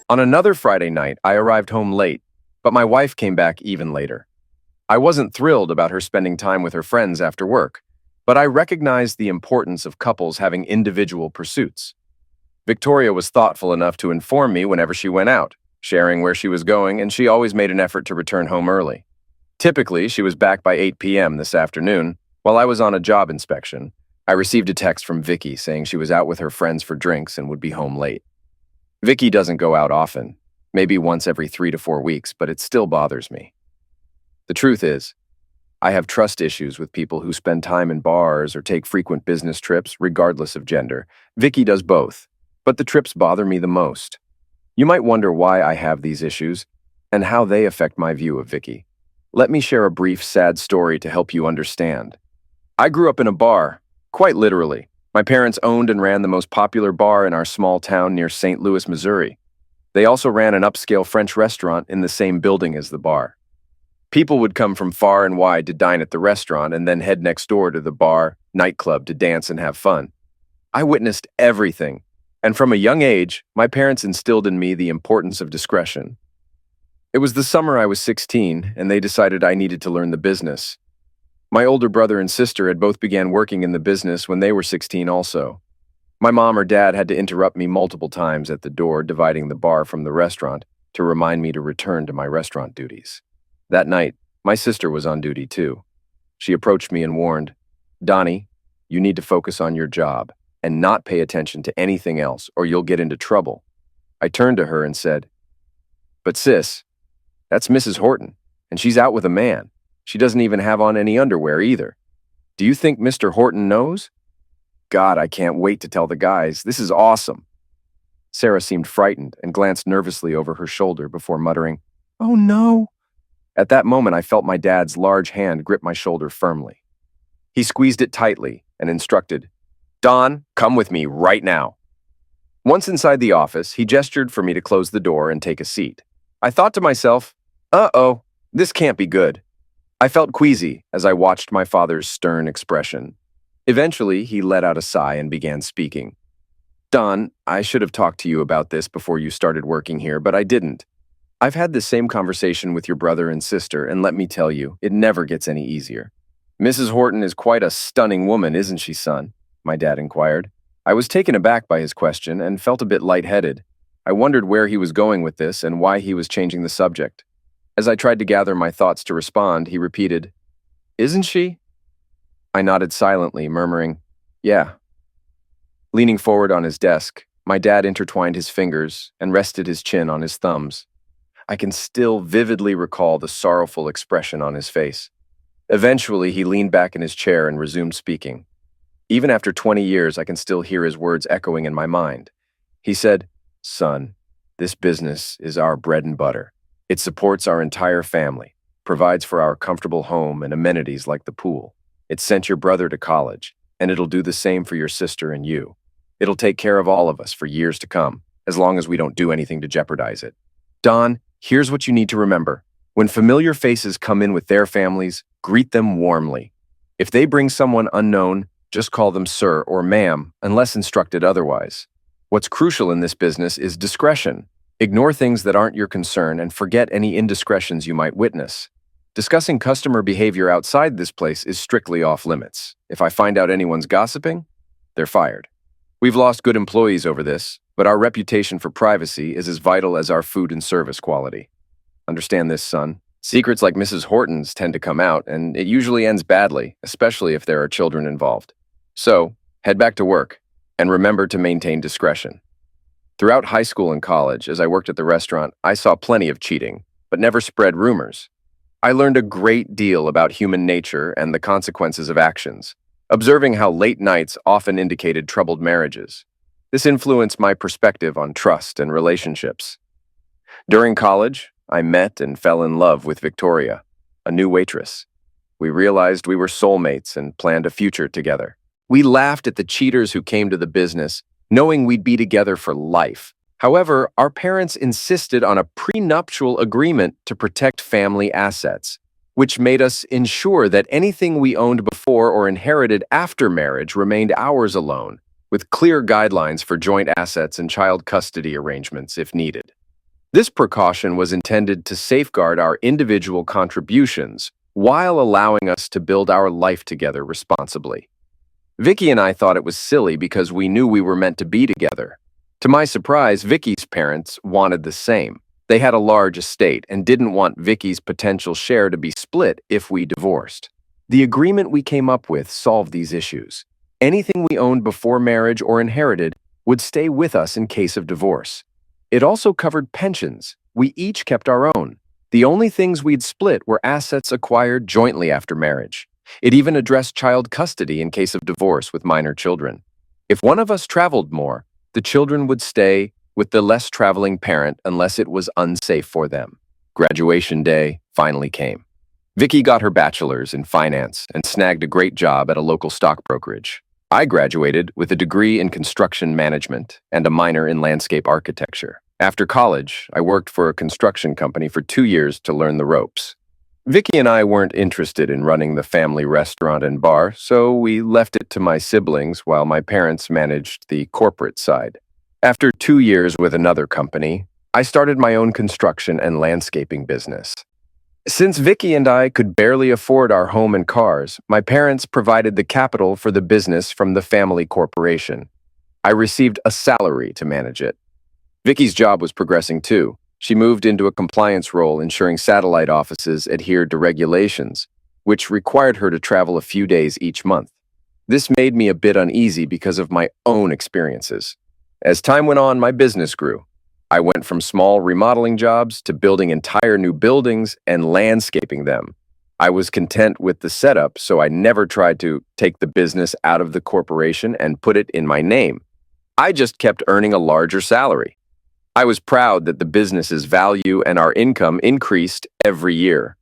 On another Friday night, I arrived home late, but my wife came back even later. I wasn't thrilled about her spending time with her friends after work, but I recognized the importance of couples having individual pursuits. Victoria was thoughtful enough to inform me whenever she went out, sharing where she was going, and she always made an effort to return home early. Typically, she was back by 8 p.m. this afternoon. While I was on a job inspection, I received a text from Vicky saying she was out with her friends for drinks and would be home late. Vicky doesn't go out often, maybe once every 3 to 4 weeks, but it still bothers me. The truth is, I have trust issues with people who spend time in bars or take frequent business trips, regardless of gender. Vicky does both, but the trips bother me the most. You might wonder why I have these issues and how they affect my view of Vicky. Let me share a brief, sad story to help you understand. I grew up in a bar, quite literally. My parents owned and ran the most popular bar in our small town near St. Louis, Missouri. They also ran an upscale French restaurant in the same building as the bar. People would come from far and wide to dine at the restaurant and then head next door to the bar, nightclub to dance and have fun. I witnessed everything, and from a young age, my parents instilled in me the importance of discretion. It was the summer I was 16, and they decided I needed to learn the business. My older brother and sister had both began working in the business when they were 16 also. My mom or dad had to interrupt me multiple times at the door dividing the bar from the restaurant to remind me to return to my restaurant duties. That night, my sister was on duty too. She approached me and warned, "Donnie, you need to focus on your job and not pay attention to anything else or you'll get into trouble." I turned to her and said, "But sis, that's Mrs. Horton, and she's out with a man. She doesn't even have on any underwear either. Do you think Mr. Horton knows? God, I can't wait to tell the guys. This is awesome." Sarah seemed frightened and glanced nervously over her shoulder before muttering, "Oh no." At that moment, I felt my dad's large hand grip my shoulder firmly. He squeezed it tightly and instructed, "Don, come with me right now." Once inside the office, he gestured for me to close the door and take a seat. I thought to myself, uh-oh, this can't be good. I felt queasy as I watched my father's stern expression. Eventually, he let out a sigh and began speaking. "Don, I should have talked to you about this before you started working here, but I didn't. I've had this same conversation with your brother and sister, and let me tell you, it never gets any easier." "Mrs. Horton is quite a stunning woman, isn't she, son?" my dad inquired. I was taken aback by his question and felt a bit lightheaded. I wondered where he was going with this and why he was changing the subject. As I tried to gather my thoughts to respond, he repeated, "Isn't she?" I nodded silently, murmuring, "Yeah." Leaning forward on his desk, my dad intertwined his fingers and rested his chin on his thumbs. I can still vividly recall the sorrowful expression on his face. Eventually, he leaned back in his chair and resumed speaking. Even after 20 years, I can still hear his words echoing in my mind. He said, "Son, this business is our bread and butter. It supports our entire family, provides for our comfortable home and amenities like the pool. It sent your brother to college, and it'll do the same for your sister and you. It'll take care of all of us for years to come, as long as we don't do anything to jeopardize it. Don, here's what you need to remember. When familiar faces come in with their families, greet them warmly. If they bring someone unknown, just call them sir or ma'am, unless instructed otherwise. What's crucial in this business is discretion. Ignore things that aren't your concern and forget any indiscretions you might witness. Discussing customer behavior outside this place is strictly off limits. If I find out anyone's gossiping, they're fired. We've lost good employees over this, but our reputation for privacy is as vital as our food and service quality. Understand this, son. Secrets like Mrs. Horton's tend to come out, and it usually ends badly, especially if there are children involved. So, head back to work, and remember to maintain discretion." Throughout high school and college, as I worked at the restaurant, I saw plenty of cheating, but never spread rumors. I learned a great deal about human nature and the consequences of actions, observing how late nights often indicated troubled marriages. This influenced my perspective on trust and relationships. During college, I met and fell in love with Victoria, a new waitress. We realized we were soulmates and planned a future together. We laughed at the cheaters who came to the business, knowing we'd be together for life. However, our parents insisted on a prenuptial agreement to protect family assets, which made us ensure that anything we owned before or inherited after marriage remained ours alone, with clear guidelines for joint assets and child custody arrangements if needed. This precaution was intended to safeguard our individual contributions while allowing us to build our life together responsibly. Vicky and I thought it was silly because we knew we were meant to be together. To my surprise, Vicky's parents wanted the same. They had a large estate and didn't want Vicky's potential share to be split if we divorced. The agreement we came up with solved these issues. Anything we owned before marriage or inherited would stay with us in case of divorce. It also covered pensions. We each kept our own. The only things we'd split were assets acquired jointly after marriage. It even addressed child custody in case of divorce with minor children. If one of us traveled more, the children would stay with the less traveling parent unless it was unsafe for them. Graduation day finally came. Vicky got her bachelor's in finance and snagged a great job at a local stock brokerage. I graduated with a degree in construction management and a minor in landscape architecture. After college, I worked for a construction company for 2 years to learn the ropes. Vicky and I weren't interested in running the family restaurant and bar, so we left it to my siblings while my parents managed the corporate side. After 2 years with another company, I started my own construction and landscaping business. Since Vicky and I could barely afford our home and cars, my parents provided the capital for the business from the family corporation. I received a salary to manage it. Vicky's job was progressing too. She moved into a compliance role ensuring satellite offices adhered to regulations, which required her to travel a few days each month. This made me a bit uneasy because of my own experiences. As time went on, my business grew. I went from small remodeling jobs to building entire new buildings and landscaping them. I was content with the setup, so I never tried to take the business out of the corporation and put it in my name. I just kept earning a larger salary. I was proud that the business's value and our income increased every year.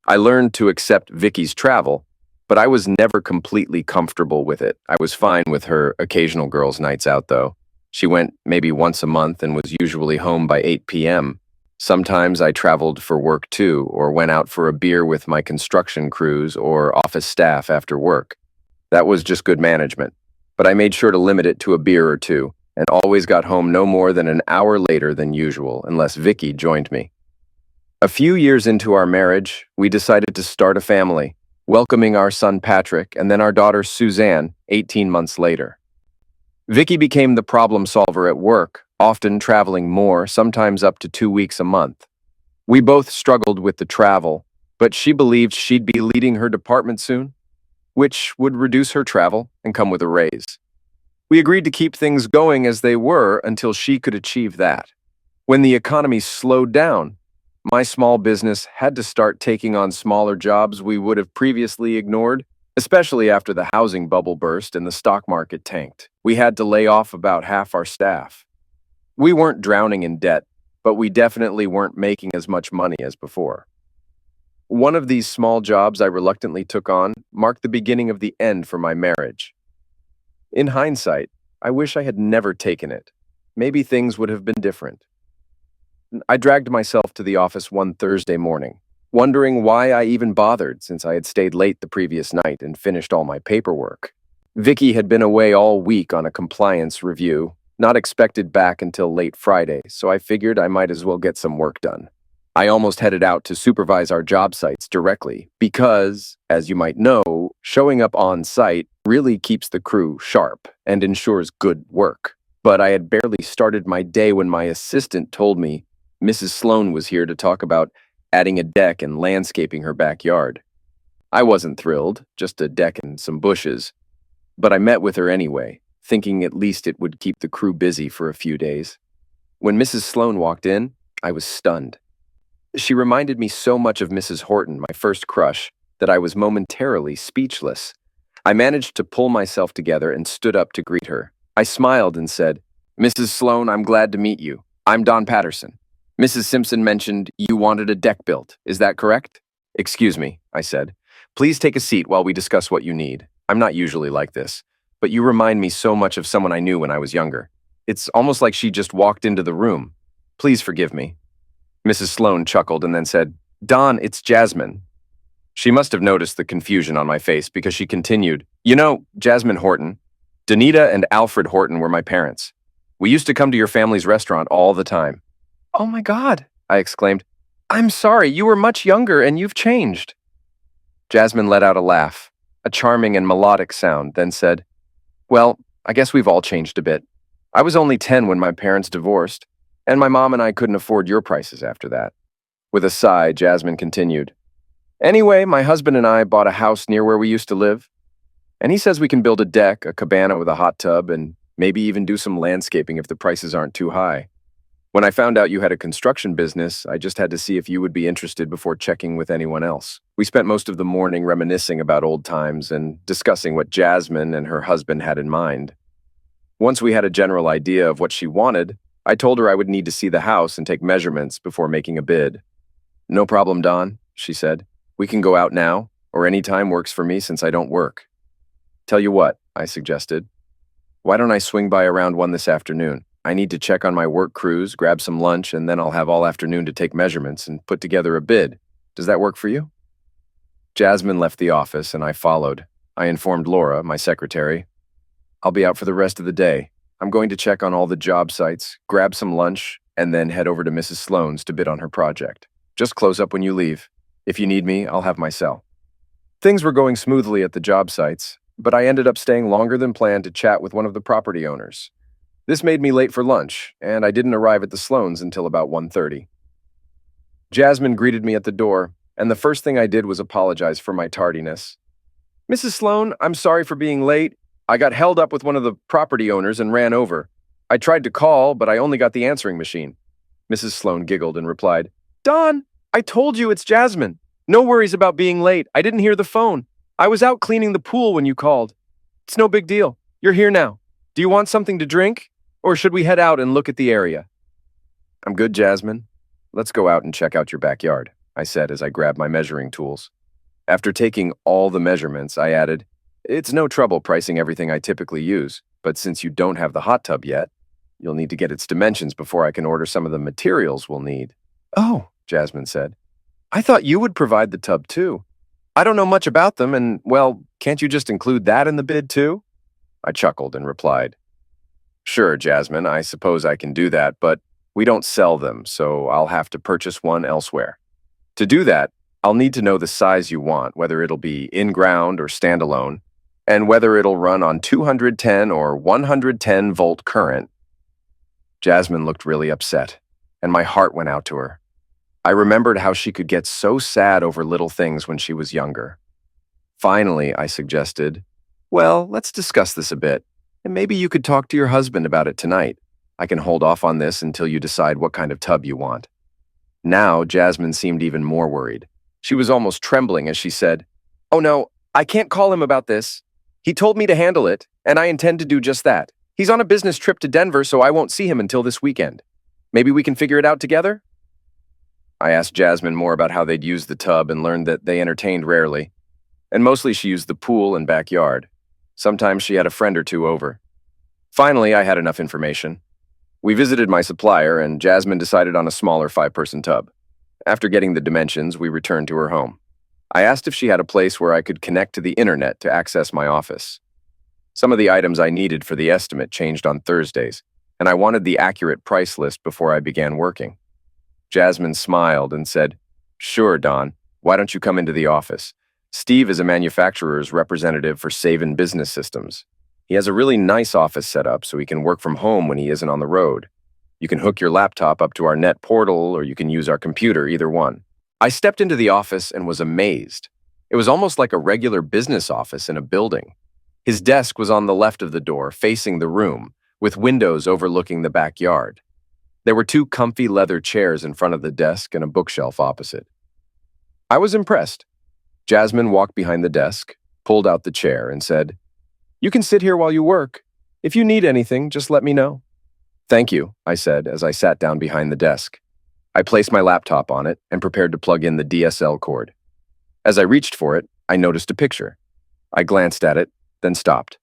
I learned to accept Vicky's travel, but I was never completely comfortable with it. I was fine with her occasional girls' nights out, though. She went maybe once a month and was usually home by 8 p.m. Sometimes I traveled for work too, or went out for a beer with my construction crews or office staff after work. That was just good management, but I made sure to limit it to a beer or two, and always got home no more than an hour later than usual, unless Vicky joined me. A few years into our marriage, we decided to start a family, welcoming our son Patrick and then our daughter Suzanne 18 months later. Vicky became the problem solver at work, often traveling more, sometimes up to 2 weeks a month. We both struggled with the travel, but she believed she'd be leading her department soon, which would reduce her travel and come with a raise. We agreed to keep things going as they were until she could achieve that. When the economy slowed down, my small business had to start taking on smaller jobs we would have previously ignored, especially after the housing bubble burst and the stock market tanked. We had to lay off about half our staff. We weren't drowning in debt, but we definitely weren't making as much money as before. One of these small jobs I reluctantly took on marked the beginning of the end for my marriage. In hindsight, I wish I had never taken it. Maybe things would have been different. I dragged myself to the office one Thursday morning, wondering why I even bothered since I had stayed late the previous night and finished all my paperwork. Vicky had been away all week on a compliance review, not expected back until late Friday, so I figured I might as well get some work done. I almost headed out to supervise our job sites directly because, as you might know, showing up on site really keeps the crew sharp and ensures good work. But I had barely started my day when my assistant told me Mrs. Sloan was here to talk about adding a deck and landscaping her backyard. I wasn't thrilled, just a deck and some bushes, but I met with her anyway, thinking at least it would keep the crew busy for a few days. When Mrs. Sloan walked in, I was stunned. She reminded me so much of Mrs. Horton, my first crush, that I was momentarily speechless. I managed to pull myself together and stood up to greet her. I smiled and said, "Mrs. Sloan, I'm glad to meet you. I'm Don Patterson. Mrs. Simpson mentioned you wanted a deck built. Is that correct?" "Excuse me," I said. "Please take a seat while we discuss what you need. I'm not usually like this, but you remind me so much of someone I knew when I was younger. It's almost like she just walked into the room. Please forgive me." Mrs. Sloan chuckled and then said, "Don, it's Jasmine." She must have noticed the confusion on my face because she continued, "You know, Jasmine Horton, Danita and Alfred Horton were my parents. We used to come to your family's restaurant all the time." Oh my God, I exclaimed. I'm sorry, you were much younger and you've changed. Jasmine let out a laugh, a charming and melodic sound, then said, Well, I guess we've all changed a bit. I was only 10 when my parents divorced, and my mom and I couldn't afford your prices after that. With a sigh, Jasmine continued, Anyway, my husband and I bought a house near where we used to live, and he says we can build a deck, a cabana with a hot tub, and maybe even do some landscaping if the prices aren't too high. When I found out you had a construction business, I just had to see if you would be interested before checking with anyone else. We spent most of the morning reminiscing about old times and discussing what Jasmine and her husband had in mind. Once we had a general idea of what she wanted, I told her I would need to see the house and take measurements before making a bid. No problem, Don, she said. We can go out now, or any time works for me since I don't work. Tell you what, I suggested. Why don't I swing by around 1 this afternoon? I need to check on my work crews, grab some lunch, and then I'll have all afternoon to take measurements and put together a bid. Does that work for you? Jasmine left the office, and I followed. I informed Laura, my secretary. I'll be out for the rest of the day. I'm going to check on all the job sites, grab some lunch, and then head over to Mrs. Sloane's to bid on her project. Just close up when you leave. If you need me, I'll have my cell. Things were going smoothly at the job sites, but I ended up staying longer than planned to chat with one of the property owners. This made me late for lunch, and I didn't arrive at the Sloanes until about 1:30. Jasmine greeted me at the door, and the first thing I did was apologize for my tardiness. Mrs. Sloane, I'm sorry for being late. I got held up with one of the property owners and ran over. I tried to call, but I only got the answering machine. Mrs. Sloane giggled and replied, Don, I told you it's Jasmine. No worries about being late. I didn't hear the phone. I was out cleaning the pool when you called. It's no big deal. You're here now. Do you want something to drink? Or should we head out and look at the area? I'm good, Jasmine. Let's go out and check out your backyard, I said as I grabbed my measuring tools. After taking all the measurements, I added, It's no trouble pricing everything I typically use, but since you don't have the hot tub yet, you'll need to get its dimensions before I can order some of the materials we'll need. Oh, Jasmine said. I thought you would provide the tub too. I don't know much about them and, well, can't you just include that in the bid too? I chuckled and replied, Sure, Jasmine, I suppose I can do that, but we don't sell them, so I'll have to purchase one elsewhere. To do that, I'll need to know the size you want, whether it'll be in-ground or standalone, and whether it'll run on 210 or 110-volt current. Jasmine looked really upset, and my heart went out to her. I remembered how she could get so sad over little things when she was younger. Finally, I suggested, Well, let's discuss this a bit, and maybe you could talk to your husband about it tonight. I can hold off on this until you decide what kind of tub you want. Now, Jasmine seemed even more worried. She was almost trembling as she said, Oh no, I can't call him about this. He told me to handle it, and I intend to do just that. He's on a business trip to Denver, so I won't see him until this weekend. Maybe we can figure it out together? I asked Jasmine more about how they'd used the tub and learned that they entertained rarely. And mostly she used the pool and backyard. Sometimes she had a friend or two over. Finally, I had enough information. We visited my supplier, and Jasmine decided on a smaller 5-person tub. After getting the dimensions, we returned to her home. I asked if she had a place where I could connect to the internet to access my office. Some of the items I needed for the estimate changed on Thursdays, and I wanted the accurate price list before I began working. Jasmine smiled and said, Sure, Don. Why don't you come into the office? Steve is a manufacturer's representative for Savin Business Systems. He has a really nice office set up so he can work from home when he isn't on the road. You can hook your laptop up to our net portal or you can use our computer, either one. I stepped into the office and was amazed. It was almost like a regular business office in a building. His desk was on the left of the door, facing the room, with windows overlooking the backyard. There were 2 comfy leather chairs in front of the desk and a bookshelf opposite. I was impressed. Jasmine walked behind the desk, pulled out the chair, and said, You can sit here while you work. If you need anything, just let me know. Thank you, I said as I sat down behind the desk. I placed my laptop on it and prepared to plug in the DSL cord. As I reached for it, I noticed a picture. I glanced at it, then stopped.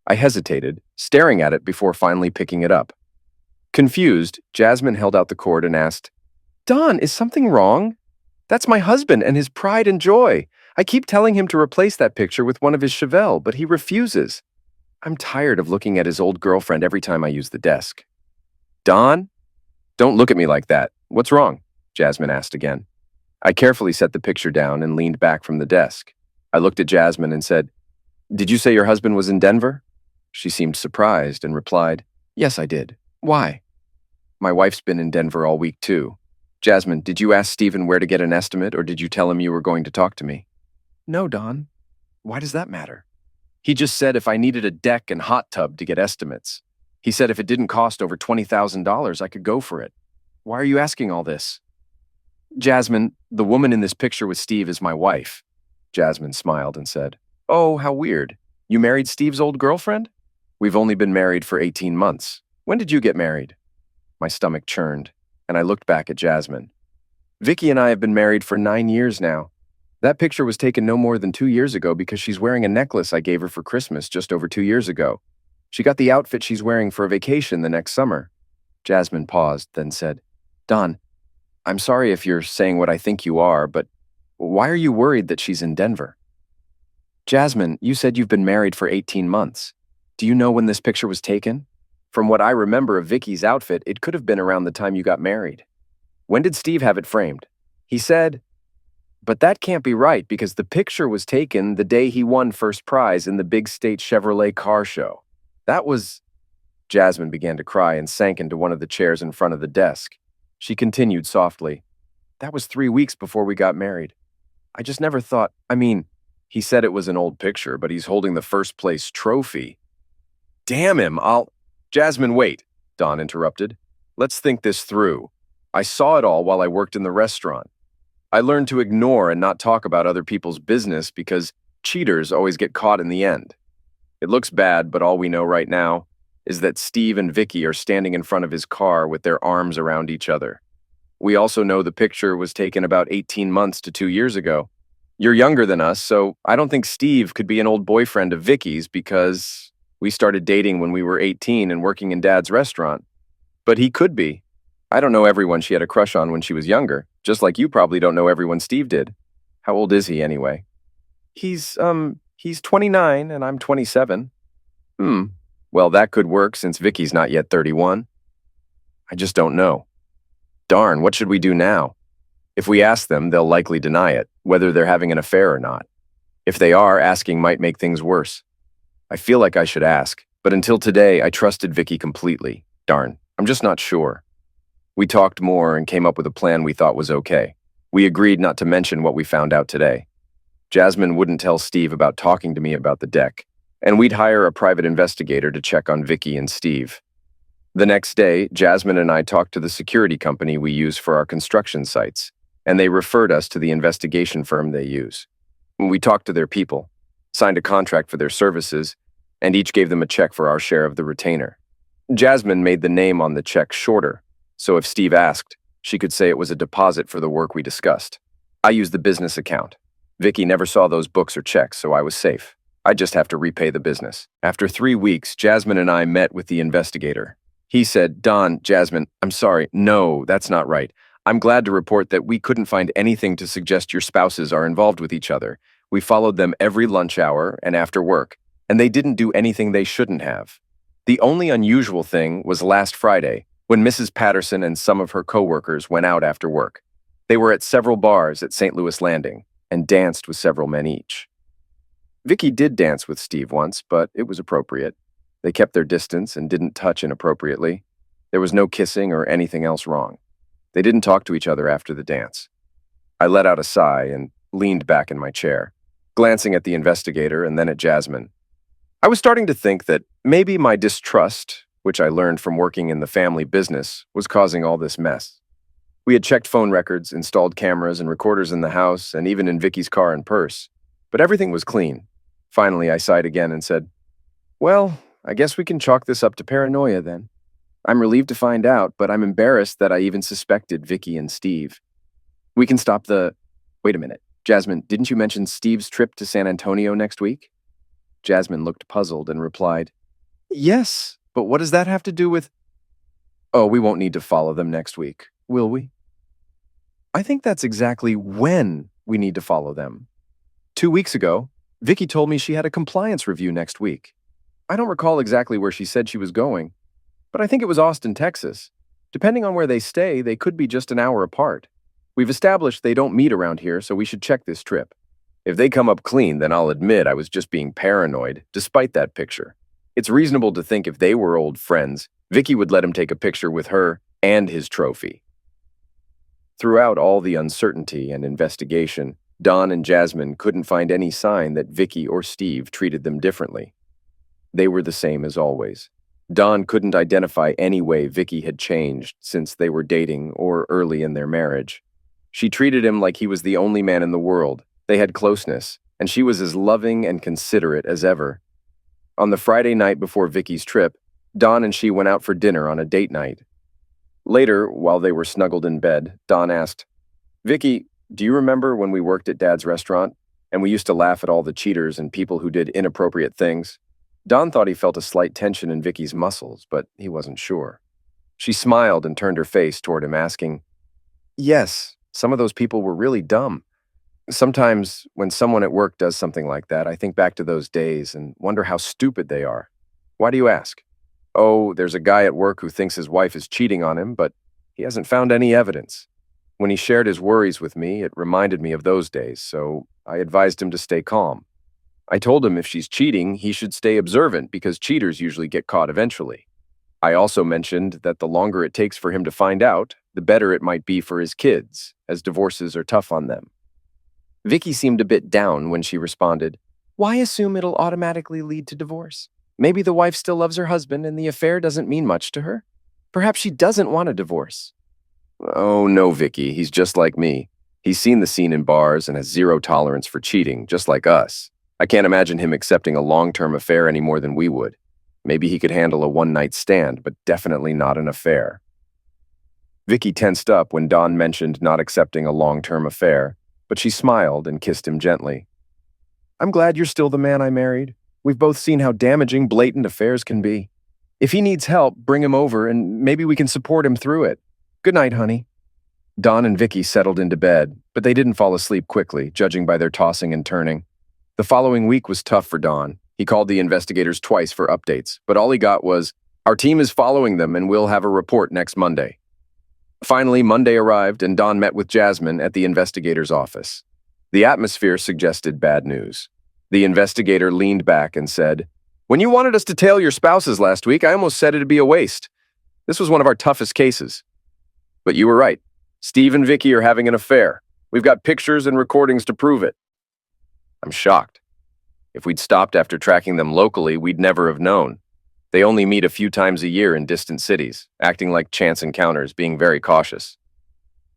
I hesitated, staring at it before finally picking it up. Confused, Jasmine held out the cord and asked, Don, is something wrong? That's my husband and his pride and joy. I keep telling him to replace that picture with one of his Chevelle, but he refuses. I'm tired of looking at his old girlfriend every time I use the desk. Don? Don't look at me like that. What's wrong? Jasmine asked again. I carefully set the picture down and leaned back from the desk. I looked at Jasmine and said, "Did you say your husband was in Denver?" She seemed surprised and replied, "Yes, I did. Why?" My wife's been in Denver all week, too. Jasmine, did you ask Stephen where to get an estimate, or did you tell him you were going to talk to me? No, Don. Why does that matter? He just said if I needed a deck and hot tub to get estimates. He said if it didn't cost over $20,000, I could go for it. Why are you asking all this? Jasmine, the woman in this picture with Steve is my wife. Jasmine smiled and said, Oh, how weird. You married Steve's old girlfriend? We've only been married for 18 months. When did you get married? My stomach churned, and I looked back at Jasmine. Vicky and I have been married for 9 years now. That picture was taken no more than 2 years ago because she's wearing a necklace I gave her for Christmas just over 2 years ago. She got the outfit she's wearing for a vacation the next summer. Jasmine paused, then said, Don, I'm sorry if you're saying what I think you are, but why are you worried that she's in Denver? Jasmine, you said you've been married for 18 months. Do you know when this picture was taken? From what I remember of Vicky's outfit, it could have been around the time you got married. When did Steve have it framed? He said, but that can't be right because the picture was taken the day he won first prize in the Big State Chevrolet car show. That was... Jasmine began to cry and sank into one of the chairs in front of the desk. She continued softly, That was 3 weeks before we got married. I just never thought, he said it was an old picture, but he's holding the first place trophy. Damn him, Jasmine, wait, Don interrupted. Let's think this through. I saw it all while I worked in the restaurant. I learned to ignore and not talk about other people's business because cheaters always get caught in the end. It looks bad, but all we know right now is that Steve and Vicky are standing in front of his car with their arms around each other. We also know the picture was taken about 18 months to 2 years ago. You're younger than us, so I don't think Steve could be an old boyfriend of Vicky's because we started dating when we were 18 and working in Dad's restaurant. But he could be. I don't know everyone she had a crush on when she was younger, just like you probably don't know everyone Steve did. How old is he anyway? He's 29 and I'm 27. Well, that could work since Vicky's not yet 31. I just don't know. Darn, what should we do now? If we ask them, they'll likely deny it, whether they're having an affair or not. If they are, asking might make things worse. I feel like I should ask, but until today, I trusted Vicky completely. Darn, I'm just not sure. We talked more and came up with a plan we thought was okay. We agreed not to mention what we found out today. Jasmine wouldn't tell Steve about talking to me about the deck, and we'd hire a private investigator to check on Vicky and Steve. The next day, Jasmine and I talked to the security company we use for our construction sites, and they referred us to the investigation firm they use. We talked to their people, signed a contract for their services, and each gave them a check for our share of the retainer. Jasmine made the name on the check shorter, so if Steve asked, she could say it was a deposit for the work we discussed. I used the business account. Vicky never saw those books or checks, so I was safe. I'd just have to repay the business. After 3 weeks, Jasmine and I met with the investigator. He said, Don, Jasmine, I'm sorry. No, that's not right. I'm glad to report that we couldn't find anything to suggest your spouses are involved with each other. We followed them every lunch hour and after work, and they didn't do anything they shouldn't have. The only unusual thing was last Friday, when Mrs. Patterson and some of her coworkers went out after work. They were at several bars at St. Louis Landing and danced with several men each. Vicky did dance with Steve once, but it was appropriate. They kept their distance and didn't touch inappropriately. There was no kissing or anything else wrong. They didn't talk to each other after the dance. I let out a sigh and leaned back in my chair, glancing at the investigator and then at Jasmine. I was starting to think that maybe my distrust, which I learned from working in the family business, was causing all this mess. We had checked phone records, installed cameras and recorders in the house, and even in Vicky's car and purse. But everything was clean. Finally, I sighed again and said, Well, I guess we can chalk this up to paranoia then. I'm relieved to find out, but I'm embarrassed that I even suspected Vicky and Steve. We can stop the... Wait a minute. Jasmine, didn't you mention Steve's trip to San Antonio next week? Jasmine looked puzzled and replied, Yes, but what does that have to do with... Oh, we won't need to follow them next week, will we? I think that's exactly when we need to follow them. 2 weeks ago, Vicky told me she had a compliance review next week. I don't recall exactly where she said she was going, but I think it was Austin, Texas. Depending on where they stay, they could be just an hour apart. We've established they don't meet around here, so we should check this trip. If they come up clean, then I'll admit I was just being paranoid, despite that picture. It's reasonable to think if they were old friends, Vicky would let him take a picture with her and his trophy. Throughout all the uncertainty and investigation, Don and Jasmine couldn't find any sign that Vicky or Steve treated them differently. They were the same as always. Don couldn't identify any way Vicky had changed since they were dating or early in their marriage. She treated him like he was the only man in the world. They had closeness, and she was as loving and considerate as ever. On the Friday night before Vicky's trip, Don and she went out for dinner on a date night. Later, while they were snuggled in bed, Don asked, "Vicky, do you remember when we worked at Dad's restaurant, and we used to laugh at all the cheaters and people who did inappropriate things?" Don thought he felt a slight tension in Vicky's muscles, but he wasn't sure. She smiled and turned her face toward him, asking, "Yes, some of those people were really dumb. Sometimes, when someone at work does something like that, I think back to those days and wonder how stupid they are." "Why do you ask?" "Oh, there's a guy at work who thinks his wife is cheating on him, but he hasn't found any evidence. When he shared his worries with me, it reminded me of those days, so I advised him to stay calm. I told him if she's cheating, he should stay observant because cheaters usually get caught eventually. I also mentioned that the longer it takes for him to find out, the better it might be for his kids, as divorces are tough on them." Vicky seemed a bit down when she responded, "Why assume it'll automatically lead to divorce? Maybe the wife still loves her husband and the affair doesn't mean much to her. Perhaps she doesn't want a divorce." "Oh, no, Vicky, he's just like me. He's seen the scene in bars and has zero tolerance for cheating, just like us. I can't imagine him accepting a long-term affair any more than we would. Maybe he could handle a one-night stand, but definitely not an affair." Vicky tensed up when Don mentioned not accepting a long-term affair, but she smiled and kissed him gently. "I'm glad you're still the man I married. We've both seen how damaging blatant affairs can be. If he needs help, bring him over and maybe we can support him through it. Good night, honey." Don and Vicky settled into bed, but they didn't fall asleep quickly, judging by their tossing and turning. The following week was tough for Don. He called the investigators twice for updates, but all he got was, "Our team is following them and we'll have a report next Monday." Finally, Monday arrived and Don met with Jasmine at the investigator's office. The atmosphere suggested bad news. The investigator leaned back and said, "When you wanted us to tail your spouses last week, I almost said it'd be a waste. This was one of our toughest cases. But you were right. Steve and Vicky are having an affair. We've got pictures and recordings to prove it." I'm shocked. If we'd stopped after tracking them locally, we'd never have known. They only meet a few times a year in distant cities, acting like chance encounters, being very cautious.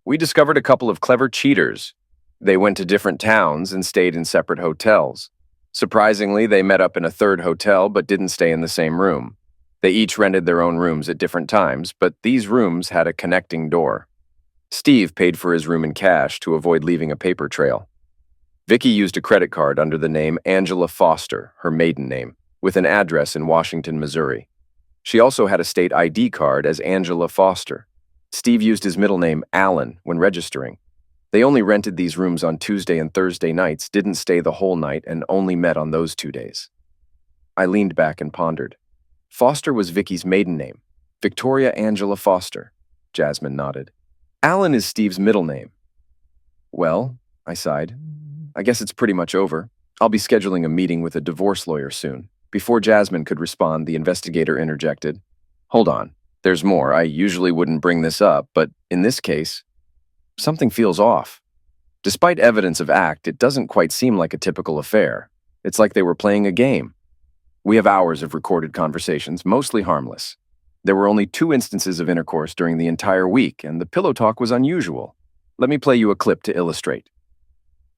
We discovered a couple of clever cheaters. They went to different towns and stayed in separate hotels. Surprisingly, they met up in a third hotel but didn't stay in the same room. They each rented their own rooms at different times, but these rooms had a connecting door. Steve paid for his room in cash to avoid leaving a paper trail. Vicky used a credit card under the name Angela Foster, her maiden name, with an address in Washington, Missouri. She also had a state ID card as Angela Foster. Steve used his middle name, Allen, when registering. They only rented these rooms on Tuesday and Thursday nights, didn't stay the whole night, and only met on those 2 days. I leaned back and pondered. Foster was Vicky's maiden name. Victoria Angela Foster. Jasmine nodded. Allen is Steve's middle name. Well, I sighed. I guess it's pretty much over. I'll be scheduling a meeting with a divorce lawyer soon. Before Jasmine could respond, the investigator interjected. Hold on. There's more. I usually wouldn't bring this up, but in this case, something feels off. Despite evidence of act, it doesn't quite seem like a typical affair. It's like they were playing a game. We have hours of recorded conversations, mostly harmless. There were only 2 instances of intercourse during the entire week, and the pillow talk was unusual. Let me play you a clip to illustrate.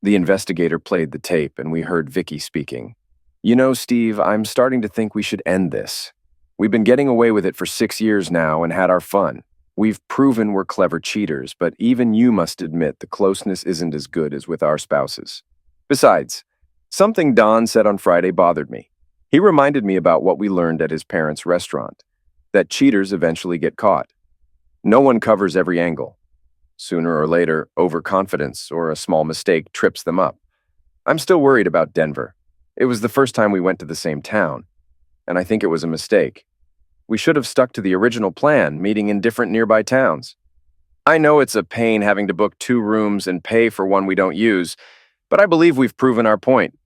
The investigator played the tape, and we heard Vicky speaking. "You know, Steve, I'm starting to think we should end this. We've been getting away with it for 6 years now and had our fun. We've proven we're clever cheaters, but even you must admit the closeness isn't as good as with our spouses. Besides, something Don said on Friday bothered me. He reminded me about what we learned at his parents' restaurant, that cheaters eventually get caught. No one covers every angle. Sooner or later, overconfidence or a small mistake trips them up. I'm still worried about Denver. It was the first time we went to the same town, and I think it was a mistake. We should have stuck to the original plan, meeting in different nearby towns. I know it's a pain having to book 2 rooms and pay for one we don't use, but I believe we've proven our point.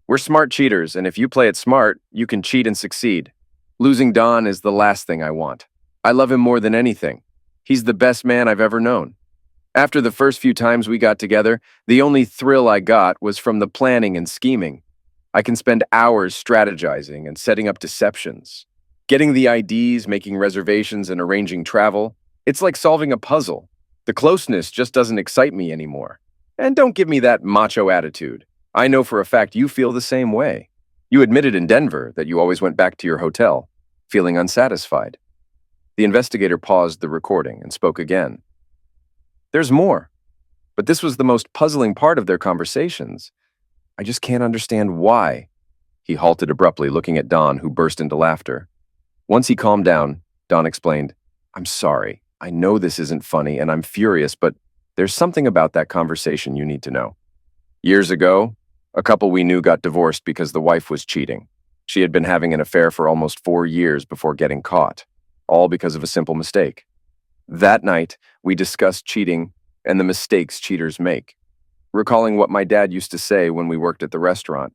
We're smart cheaters, and if you play it smart, you can cheat and succeed. Losing Don is the last thing I want. I love him more than anything. He's the best man I've ever known. After the first few times we got together, the only thrill I got was from the planning and scheming. I can spend hours strategizing and setting up deceptions. Getting the IDs, making reservations, and arranging travel. It's like solving a puzzle. The closeness just doesn't excite me anymore. And don't give me that macho attitude. I know for a fact you feel the same way. You admitted in Denver that you always went back to your hotel, feeling unsatisfied. The investigator paused the recording and spoke again. There's more, but this was the most puzzling part of their conversations. I just can't understand why. He halted abruptly, looking at Don, who burst into laughter. Once he calmed down, Don explained, I'm sorry. I know this isn't funny and I'm furious, but there's something about that conversation you need to know. Years ago, a couple we knew got divorced because the wife was cheating. She had been having an affair for almost 4 years before getting caught, all because of a simple mistake. That night, we discussed cheating and the mistakes cheaters make, recalling what my dad used to say when we worked at the restaurant.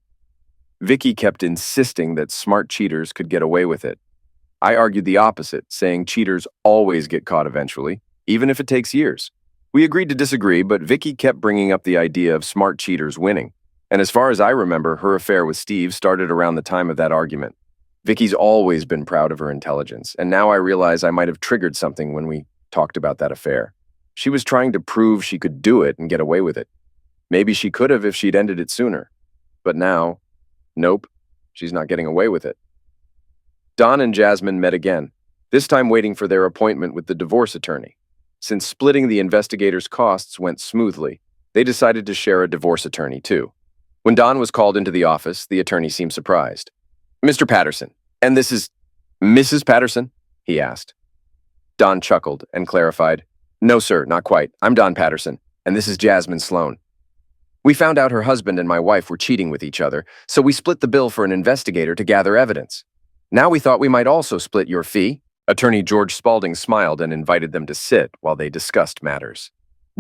Vicky kept insisting that smart cheaters could get away with it. I argued the opposite, saying cheaters always get caught eventually, even if it takes years. We agreed to disagree, but Vicky kept bringing up the idea of smart cheaters winning. And as far as I remember, her affair with Steve started around the time of that argument. Vicky's always been proud of her intelligence, and now I realize I might have triggered something when we talked about that affair. She was trying to prove she could do it and get away with it. Maybe she could have if she'd ended it sooner. But now, nope, she's not getting away with it. Don and Jasmine met again, this time waiting for their appointment with the divorce attorney. Since splitting the investigators' costs went smoothly, they decided to share a divorce attorney too. When Don was called into the office, the attorney seemed surprised. Mr. Patterson, and this is Mrs. Patterson? He asked. Don chuckled and clarified, No, sir, not quite. I'm Don Patterson, and this is Jasmine Sloan. We found out her husband and my wife were cheating with each other, so we split the bill for an investigator to gather evidence. Now we thought we might also split your fee. Attorney George Spaulding smiled and invited them to sit while they discussed matters.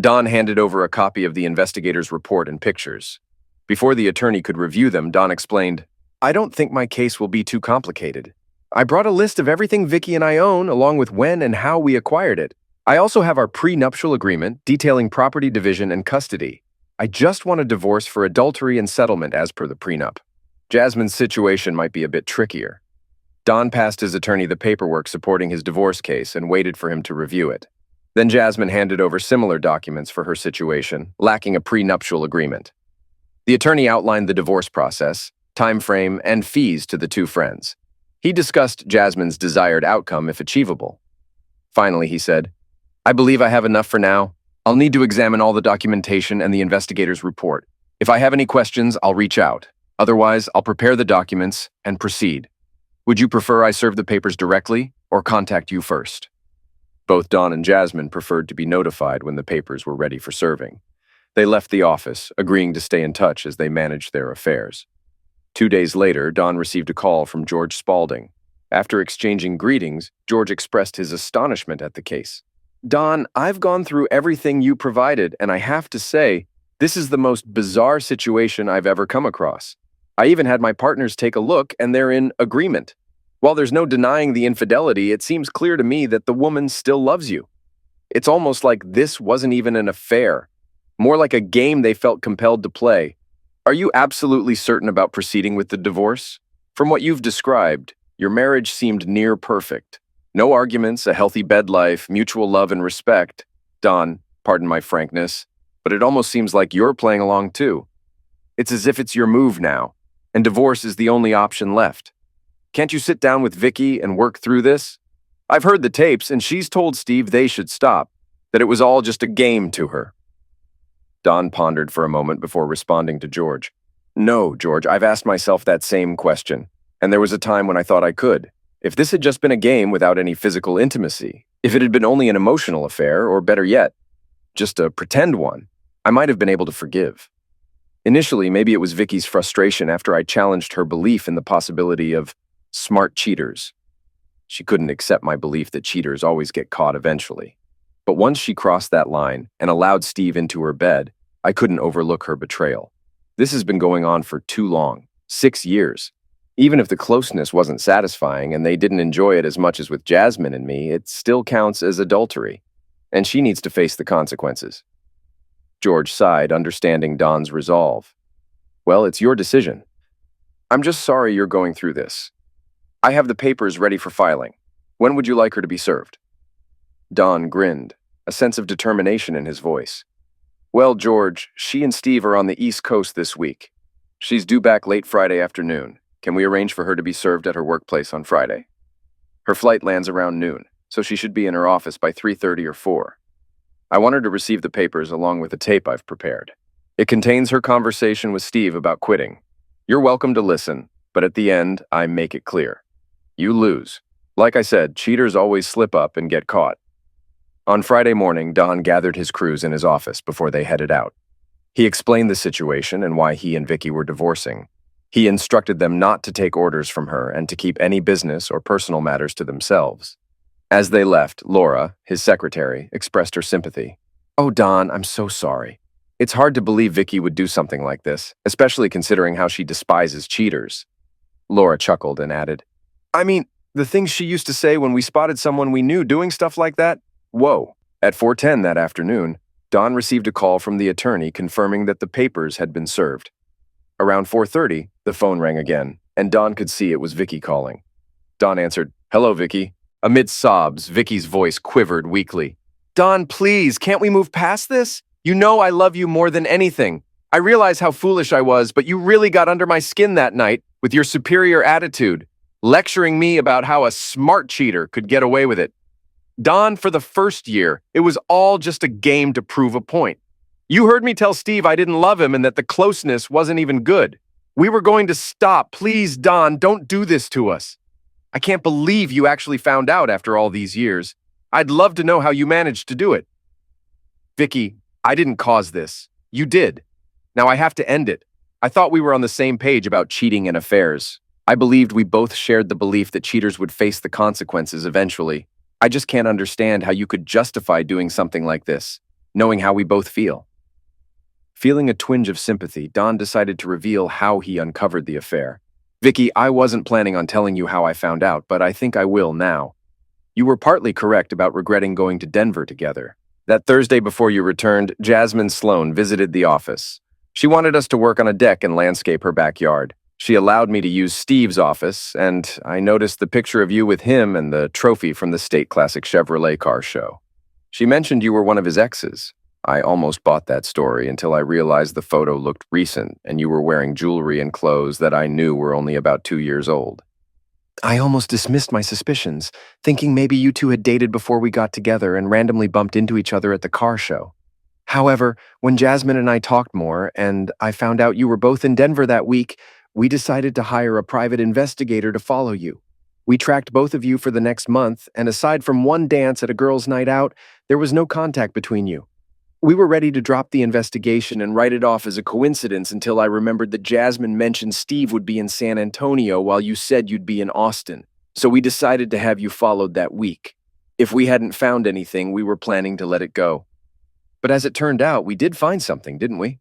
Don handed over a copy of the investigator's report and pictures. Before the attorney could review them, Don explained, I don't think my case will be too complicated. I brought a list of everything Vicky and I own, along with when and how we acquired it. I also have our prenuptial agreement detailing property division and custody. I just want a divorce for adultery and settlement as per the prenup. Jasmine's situation might be a bit trickier. Don passed his attorney the paperwork supporting his divorce case and waited for him to review it. Then Jasmine handed over similar documents for her situation, lacking a prenuptial agreement. The attorney outlined the divorce process, time frame, and fees to the two friends. He discussed Jasmine's desired outcome if achievable. Finally, he said, I believe I have enough for now. I'll need to examine all the documentation and the investigator's report. If I have any questions, I'll reach out. Otherwise, I'll prepare the documents and proceed. Would you prefer I serve the papers directly or contact you first? Both Don and Jasmine preferred to be notified when the papers were ready for serving. They left the office, agreeing to stay in touch as they managed their affairs. 2 days later, Don received a call from George Spaulding. After exchanging greetings, George expressed his astonishment at the case. Don, I've gone through everything you provided, and I have to say, this is the most bizarre situation I've ever come across. I even had my partners take a look, and they're in agreement. While there's no denying the infidelity, it seems clear to me that the woman still loves you. It's almost like this wasn't even an affair, more like a game they felt compelled to play. Are you absolutely certain about proceeding with the divorce? From what you've described, your marriage seemed near perfect. No arguments, a healthy bed life, mutual love and respect. Don, pardon my frankness, but it almost seems like you're playing along too. It's as if it's your move now, and divorce is the only option left. Can't you sit down with Vicky and work through this? I've heard the tapes, and she's told Steve they should stop, that it was all just a game to her. Don pondered for a moment before responding to George. No, George, I've asked myself that same question, and there was a time when I thought I could. If this had just been a game without any physical intimacy, if it had been only an emotional affair, or better yet, just a pretend one, I might have been able to forgive. Initially, maybe it was Vicky's frustration after I challenged her belief in the possibility of smart cheaters. She couldn't accept my belief that cheaters always get caught eventually. But once she crossed that line and allowed Steve into her bed, I couldn't overlook her betrayal. This has been going on for too long, 6 years. Even if the closeness wasn't satisfying and they didn't enjoy it as much as with Jasmine and me, it still counts as adultery. And she needs to face the consequences. George sighed, understanding Don's resolve. Well, it's your decision. I'm just sorry you're going through this. I have the papers ready for filing. When would you like her to be served? Don grinned, a sense of determination in his voice. Well, George, she and Steve are on the East Coast this week. She's due back late Friday afternoon. Can we arrange for her to be served at her workplace on Friday? Her flight lands around noon, so she should be in her office by 3:30 or 4. I want her to receive the papers along with the tape I've prepared. It contains her conversation with Steve about quitting. You're welcome to listen, but at the end, I make it clear. You lose. Like I said, cheaters always slip up and get caught. On Friday morning, Don gathered his crews in his office before they headed out. He explained the situation and why he and Vicky were divorcing. He instructed them not to take orders from her and to keep any business or personal matters to themselves. As they left, Laura, his secretary, expressed her sympathy. Oh, Don, I'm so sorry. It's hard to believe Vicky would do something like this, especially considering how she despises cheaters. Laura chuckled and added, I mean, the things she used to say when we spotted someone we knew doing stuff like that? Whoa. At 4:10 that afternoon, Don received a call from the attorney confirming that the papers had been served. Around 4:30, the phone rang again, and Don could see it was Vicky calling. Don answered, Hello, Vicky. Amid sobs, Vicky's voice quivered weakly. Don, please, can't we move past this? You know I love you more than anything. I realize how foolish I was, but you really got under my skin that night with your superior attitude, lecturing me about how a smart cheater could get away with it. Don, for the first year, it was all just a game to prove a point. You heard me tell Steve I didn't love him and that the closeness wasn't even good. We were going to stop. Please, Don, don't do this to us. I can't believe you actually found out after all these years. I'd love to know how you managed to do it. Vicky, I didn't cause this. You did. Now I have to end it. I thought we were on the same page about cheating and affairs. I believed we both shared the belief that cheaters would face the consequences eventually. I just can't understand how you could justify doing something like this, knowing how we both feel. Feeling a twinge of sympathy, Don decided to reveal how he uncovered the affair. Vicky, I wasn't planning on telling you how I found out, but I think I will now. You were partly correct about regretting going to Denver together. That Thursday before you returned, Jasmine Sloan visited the office. She wanted us to work on a deck and landscape her backyard. She allowed me to use Steve's office, and I noticed the picture of you with him and the trophy from the State Classic Chevrolet car show. She mentioned you were one of his exes. I almost bought that story until I realized the photo looked recent and you were wearing jewelry and clothes that I knew were only about 2 years old. I almost dismissed my suspicions, thinking maybe you two had dated before we got together and randomly bumped into each other at the car show. However, when Jasmine and I talked more and I found out you were both in Denver that week, we decided to hire a private investigator to follow you. We tracked both of you for the next month, and aside from one dance at a girls' night out, there was no contact between you. We were ready to drop the investigation and write it off as a coincidence until I remembered that Jasmine mentioned Steve would be in San Antonio while you said you'd be in Austin, so we decided to have you followed that week. If we hadn't found anything, we were planning to let it go. But as it turned out, we did find something, didn't we?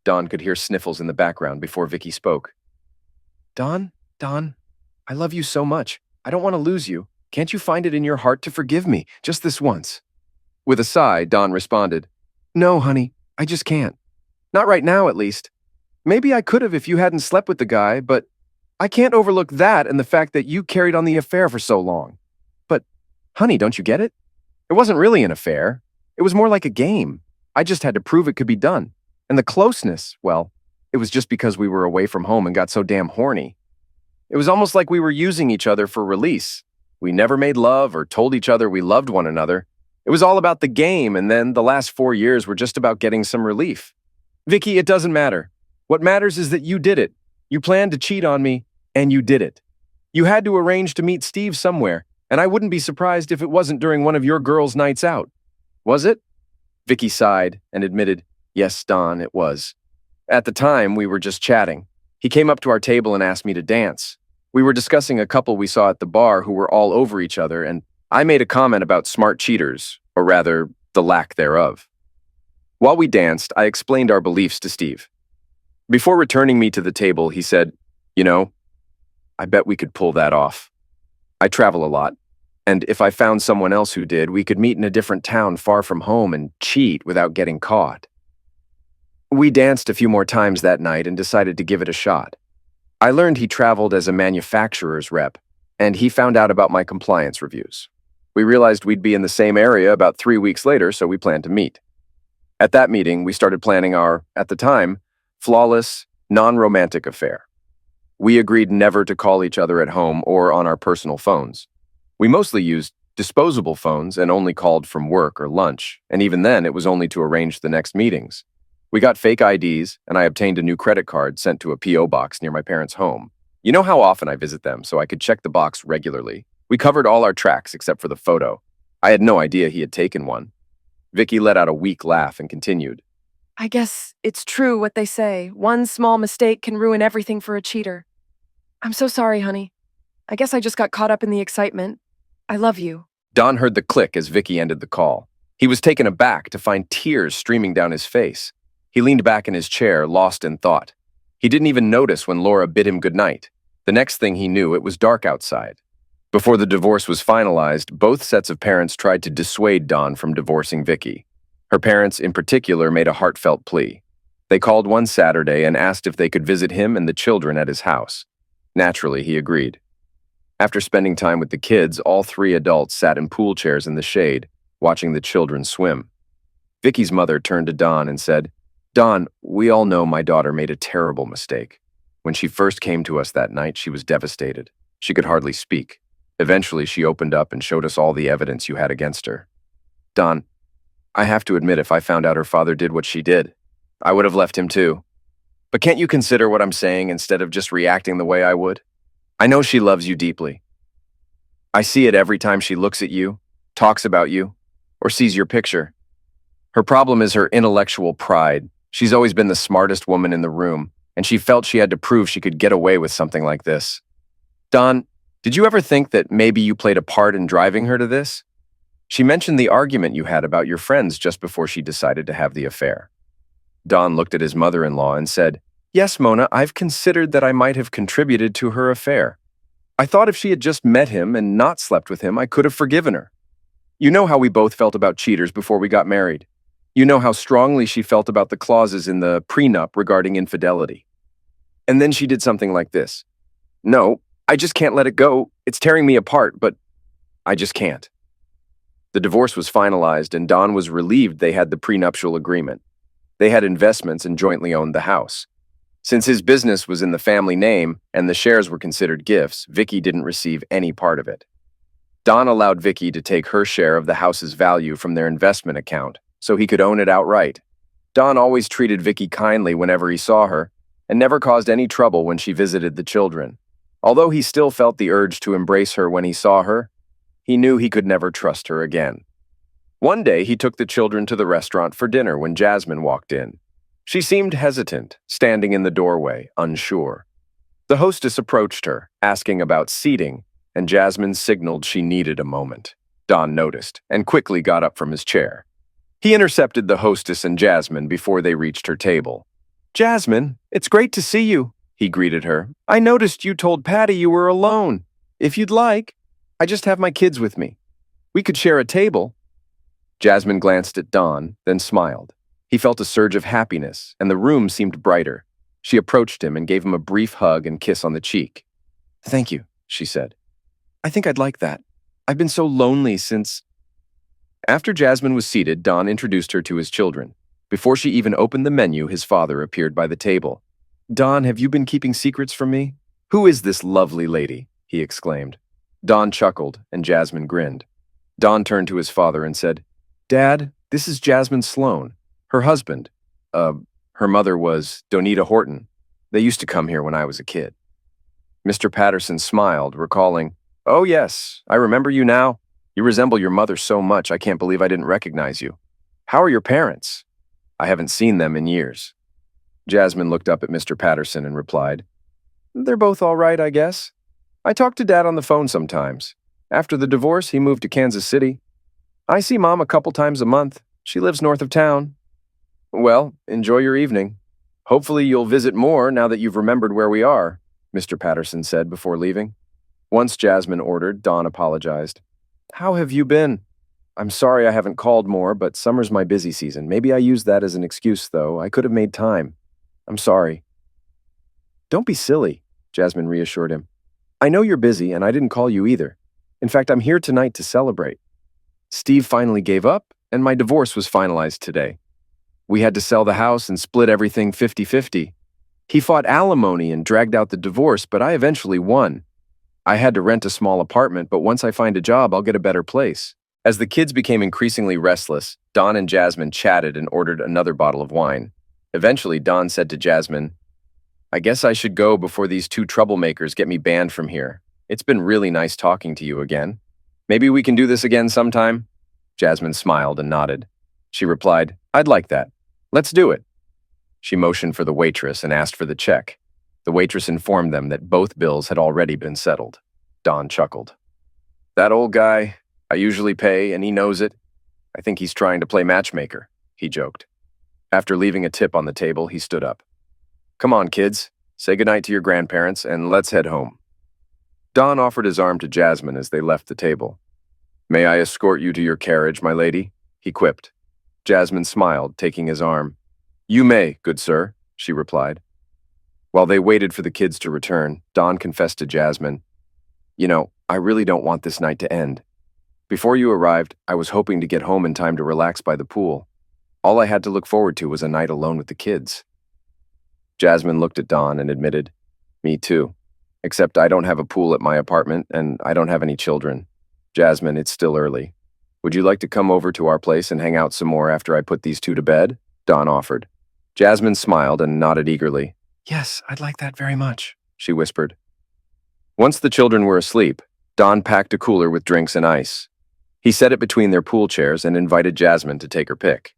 Don could hear sniffles in the background before Vicky spoke. Don, I love you so much. I don't want to lose you. Can't you find it in your heart to forgive me, just this once? With a sigh, Don responded, No, honey, I just can't. Not right now, at least. Maybe I could have if you hadn't slept with the guy, but I can't overlook that and the fact that you carried on the affair for so long. But, honey, don't you get it? It wasn't really an affair. It was more like a game. I just had to prove it could be done. And the closeness, well, it was just because we were away from home and got so damn horny. It was almost like we were using each other for release. We never made love or told each other we loved one another. It was all about the game, and then the last 4 years were just about getting some relief. Vicky, it doesn't matter. What matters is that you did it. You planned to cheat on me, and you did it. You had to arrange to meet Steve somewhere, and I wouldn't be surprised if it wasn't during one of your girls' nights out. Was it? Vicky sighed and admitted, Yes, Don, it was. At the time, we were just chatting. He came up to our table and asked me to dance. We were discussing a couple we saw at the bar who were all over each other, and I made a comment about smart cheaters, or rather, the lack thereof. While we danced, I explained our beliefs to Steve. Before returning me to the table, he said, "You know, I bet we could pull that off. I travel a lot, and if I found someone else who did, we could meet in a different town far from home and cheat without getting caught." We danced a few more times that night and decided to give it a shot. I learned he traveled as a manufacturer's rep, and he found out about my compliance reviews. We realized we'd be in the same area about 3 weeks later, so we planned to meet. At that meeting, we started planning our, at the time, flawless, non-romantic affair. We agreed never to call each other at home or on our personal phones. We mostly used disposable phones and only called from work or lunch, and even then it was only to arrange the next meetings. We got fake IDs, and I obtained a new credit card sent to a P.O. box near my parents' home. You know how often I visit them, so I could check the box regularly. We covered all our tracks except for the photo. I had no idea he had taken one. Vicky let out a weak laugh and continued. I guess it's true what they say. One small mistake can ruin everything for a cheater. I'm so sorry, honey. I guess I just got caught up in the excitement. I love you. Don heard the click as Vicky ended the call. He was taken aback to find tears streaming down his face. He leaned back in his chair, lost in thought. He didn't even notice when Laura bid him goodnight. The next thing he knew, it was dark outside. Before the divorce was finalized, both sets of parents tried to dissuade Dawn from divorcing Vicky. Her parents, in particular, made a heartfelt plea. They called one Saturday and asked if they could visit him and the children at his house. Naturally, he agreed. After spending time with the kids, all three adults sat in pool chairs in the shade, watching the children swim. Vicky's mother turned to Dawn and said, "Dawn, we all know my daughter made a terrible mistake. When she first came to us that night, she was devastated. She could hardly speak. Eventually, she opened up and showed us all the evidence you had against her. Dawn, I have to admit, if I found out her father did what she did, I would have left him too. But can't you consider what I'm saying instead of just reacting the way I would? I know she loves you deeply. I see it every time she looks at you, talks about you, or sees your picture. Her problem is her intellectual pride. She's always been the smartest woman in the room, and she felt she had to prove she could get away with something like this. Dawn, did you ever think that maybe you played a part in driving her to this? She mentioned the argument you had about your friends just before she decided to have the affair." Dawn looked at his mother-in-law and said, "Yes, Mona, I've considered that I might have contributed to her affair. I thought if she had just met him and not slept with him, I could have forgiven her. You know how we both felt about cheaters before we got married. You know how strongly she felt about the clauses in the prenup regarding infidelity. And then she did something like this. No, I just can't let it go. It's tearing me apart, but I just can't." The divorce was finalized, and Dawn was relieved they had the prenuptial agreement. They had investments and jointly owned the house. Since his business was in the family name and the shares were considered gifts, Vicky didn't receive any part of it. Dawn allowed Vicky to take her share of the house's value from their investment account so he could own it outright. Dawn always treated Vicky kindly whenever he saw her and never caused any trouble when she visited the children. Although he still felt the urge to embrace her when he saw her, he knew he could never trust her again. One day, he took the children to the restaurant for dinner when Jasmine walked in. She seemed hesitant, standing in the doorway, unsure. The hostess approached her, asking about seating, and Jasmine signaled she needed a moment. Don noticed, and quickly got up from his chair. He intercepted the hostess and Jasmine before they reached her table. "Jasmine, it's great to see you," he greeted her. "I noticed you told Patty you were alone. If you'd like, I just have my kids with me. We could share a table." Jasmine glanced at Don, then smiled. He felt a surge of happiness, and the room seemed brighter. She approached him and gave him a brief hug and kiss on the cheek. "Thank you," she said. "I think I'd like that. I've been so lonely since—" After Jasmine was seated, Don introduced her to his children. Before she even opened the menu, his father appeared by the table. "Don, have you been keeping secrets from me? Who is this lovely lady?" he exclaimed. Don chuckled, and Jasmine grinned. Don turned to his father and said, "Dad, this is Jasmine Sloan. Her husband. Her mother was Donita Horton. They used to come here when I was a kid." Mr. Patterson smiled, recalling, "Oh yes, I remember you now. You resemble your mother so much I can't believe I didn't recognize you. How are your parents?" "I haven't seen them in years." Jasmine looked up at Mr. Patterson and replied, "They're both all right, I guess. I talk to Dad on the phone sometimes. After the divorce, he moved to Kansas City. I see Mom a couple times a month. She lives north of town. Well, enjoy your evening. Hopefully you'll visit more now that you've remembered where we are, Mr. Patterson said before leaving. Once Jasmine ordered, Dawn apologized. How have you been? I'm sorry I haven't called more, but summer's my busy season. Maybe I used that as an excuse, though. I could have made time. I'm sorry. Don't be silly, Jasmine reassured him. I know you're busy, and I didn't call you either. In fact, I'm here tonight to celebrate. Steve finally gave up, and my divorce was finalized today. We had to sell the house and split everything 50-50. He fought alimony and dragged out the divorce, but I eventually won. I had to rent a small apartment, but once I find a job, I'll get a better place. As the kids became increasingly restless, Dawn and Jasmine chatted and ordered another bottle of wine. Eventually, Dawn said to Jasmine, I guess I should go before these two troublemakers get me banned from here. It's been really nice talking to you again. Maybe we can do this again sometime? Jasmine smiled and nodded. She replied, I'd like that. Let's do it. She motioned for the waitress and asked for the check. The waitress informed them that both bills had already been settled. Dawn chuckled. That old guy, I usually pay and he knows it. I think he's trying to play matchmaker, he joked. After leaving a tip on the table, he stood up. Come on, kids. Say goodnight to your grandparents and let's head home. Dawn offered his arm to Jasmine as they left the table. May I escort you to your carriage, my lady? He quipped. Jasmine smiled, taking his arm. You may, good sir, she replied. While they waited for the kids to return, Dawn confessed to Jasmine, I really don't want this night to end. Before you arrived, I was hoping to get home in time to relax by the pool. All I had to look forward to was a night alone with the kids. Jasmine looked at Dawn and admitted, Me too. Except I don't have a pool at my apartment and I don't have any children. Jasmine, it's still early. Would you like to come over to our place and hang out some more after I put these two to bed? Dawn offered. Jasmine smiled and nodded eagerly. Yes, I'd like that very much, she whispered. Once the children were asleep, Dawn packed a cooler with drinks and ice. He set it between their pool chairs and invited Jasmine to take her pick.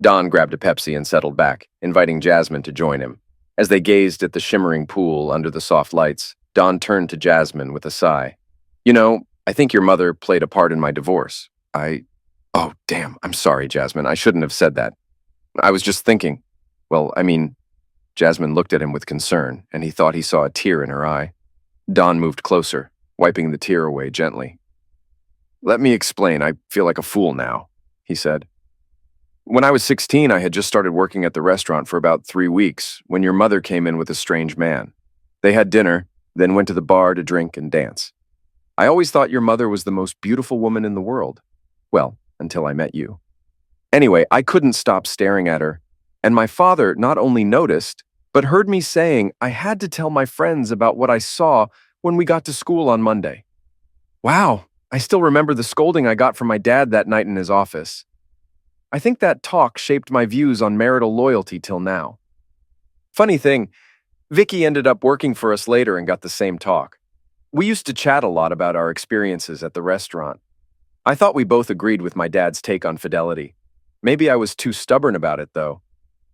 Dawn grabbed a Pepsi and settled back, inviting Jasmine to join him. As they gazed at the shimmering pool under the soft lights, Dawn turned to Jasmine with a sigh. I think your mother played a part in my divorce. Oh, damn, I'm sorry, Jasmine. I shouldn't have said that. I was just thinking. Jasmine looked at him with concern, and he thought he saw a tear in her eye. Dawn moved closer, wiping the tear away gently. Let me explain. I feel like a fool now, he said. When I was 16, I had just started working at the restaurant for about 3 weeks when your mother came in with a strange man. They had dinner, then went to the bar to drink and dance. I always thought your mother was the most beautiful woman in the world. Well, until I met you. Anyway, I couldn't stop staring at her, and my father not only noticed, but heard me saying I had to tell my friends about what I saw when we got to school on Monday. Wow, I still remember the scolding I got from my dad that night in his office. I think that talk shaped my views on marital loyalty till now. Funny thing, Vicky ended up working for us later and got the same talk. We used to chat a lot about our experiences at the restaurant. I thought we both agreed with my dad's take on fidelity. Maybe I was too stubborn about it, though.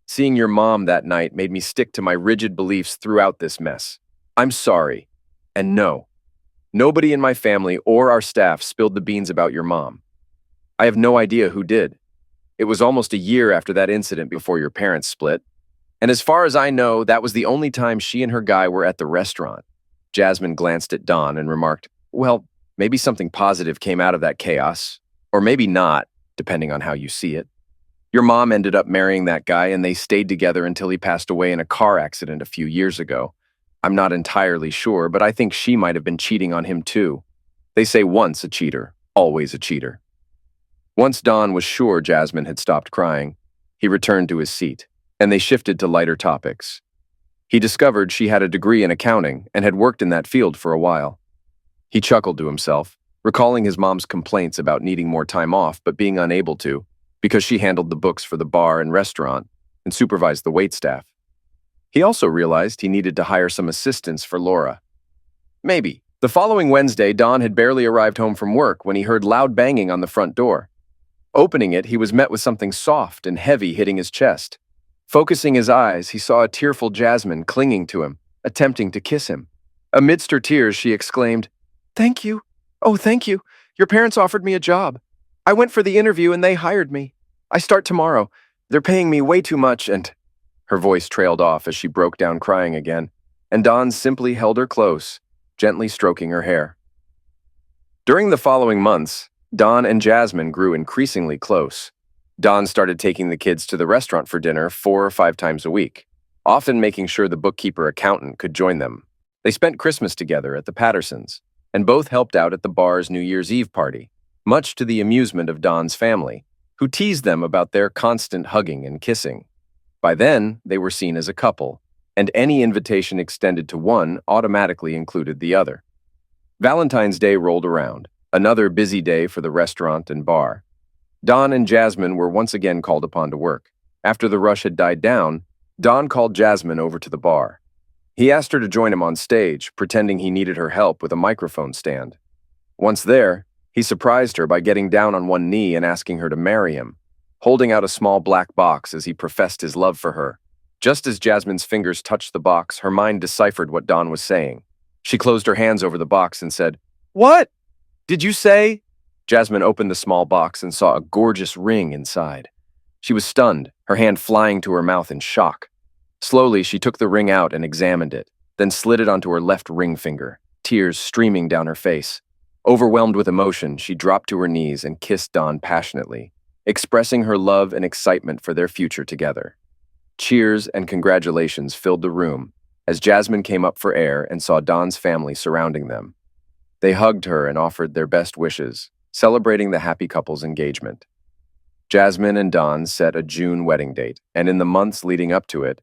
Seeing your mom that night made me stick to my rigid beliefs throughout this mess. I'm sorry. And no, nobody in my family or our staff spilled the beans about your mom. I have no idea who did. It was almost a year after that incident before your parents split. And as far as I know, that was the only time she and her guy were at the restaurant. Jasmine glanced at Dawn and remarked, well, maybe something positive came out of that chaos. Or maybe not, depending on how you see it. Your mom ended up marrying that guy and they stayed together until he passed away in a car accident a few years ago. I'm not entirely sure, but I think she might have been cheating on him too. They say once a cheater, always a cheater. Once Dawn was sure Jasmine had stopped crying, he returned to his seat, and they shifted to lighter topics. He discovered she had a degree in accounting and had worked in that field for a while. He chuckled to himself, recalling his mom's complaints about needing more time off but being unable to, because she handled the books for the bar and restaurant and supervised the waitstaff. He also realized he needed to hire some assistants for Laura. Maybe. The following Wednesday, Dawn had barely arrived home from work when he heard loud banging on the front door. Opening it, he was met with something soft and heavy hitting his chest. Focusing his eyes, he saw a tearful Jasmine clinging to him, attempting to kiss him. Amidst her tears, she exclaimed, "Thank you. Oh, thank you. Your parents offered me a job. I went for the interview and they hired me. I start tomorrow. They're paying me way too much and—" Her voice trailed off as she broke down crying again, and Don simply held her close, gently stroking her hair. During the following months, Don and Jasmine grew increasingly close. Don started taking the kids to the restaurant for dinner 4 or 5 times a week, often making sure the bookkeeper accountant could join them. They spent Christmas together at the Pattersons, and both helped out at the bar's New Year's Eve party, much to the amusement of Don's family, who teased them about their constant hugging and kissing. By then, they were seen as a couple, and any invitation extended to one automatically included the other. Valentine's Day rolled around, another busy day for the restaurant and bar. Don and Jasmine were once again called upon to work. After the rush had died down, Don called Jasmine over to the bar. He asked her to join him on stage, pretending he needed her help with a microphone stand. Once there, he surprised her by getting down on one knee and asking her to marry him, holding out a small black box as he professed his love for her. Just as Jasmine's fingers touched the box, her mind deciphered what Don was saying. She closed her hands over the box and said, "What did you say?" Jasmine opened the small box and saw a gorgeous ring inside. She was stunned, her hand flying to her mouth in shock. Slowly, she took the ring out and examined it, then slid it onto her left ring finger, tears streaming down her face. Overwhelmed with emotion, she dropped to her knees and kissed Don passionately, expressing her love and excitement for their future together. Cheers and congratulations filled the room as Jasmine came up for air and saw Don's family surrounding them. They hugged her and offered their best wishes, celebrating the happy couple's engagement. Jasmine and Don set a June wedding date, and in the months leading up to it,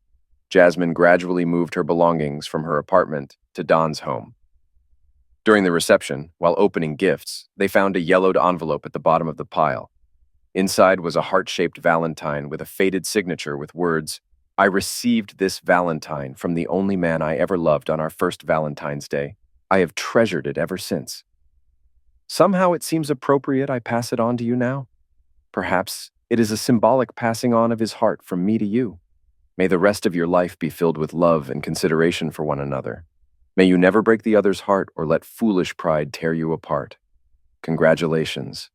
Jasmine gradually moved her belongings from her apartment to Don's home. During the reception, while opening gifts, they found a yellowed envelope at the bottom of the pile. Inside was a heart-shaped valentine with a faded signature with words, "I received this valentine from the only man I ever loved on our first Valentine's Day. I have treasured it ever since. Somehow it seems appropriate I pass it on to you now. Perhaps it is a symbolic passing on of his heart from me to you. May the rest of your life be filled with love and consideration for one another. May you never break the other's heart or let foolish pride tear you apart. Congratulations.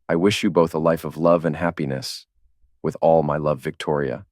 I wish you both a life of love and happiness. With all my love, Victoria."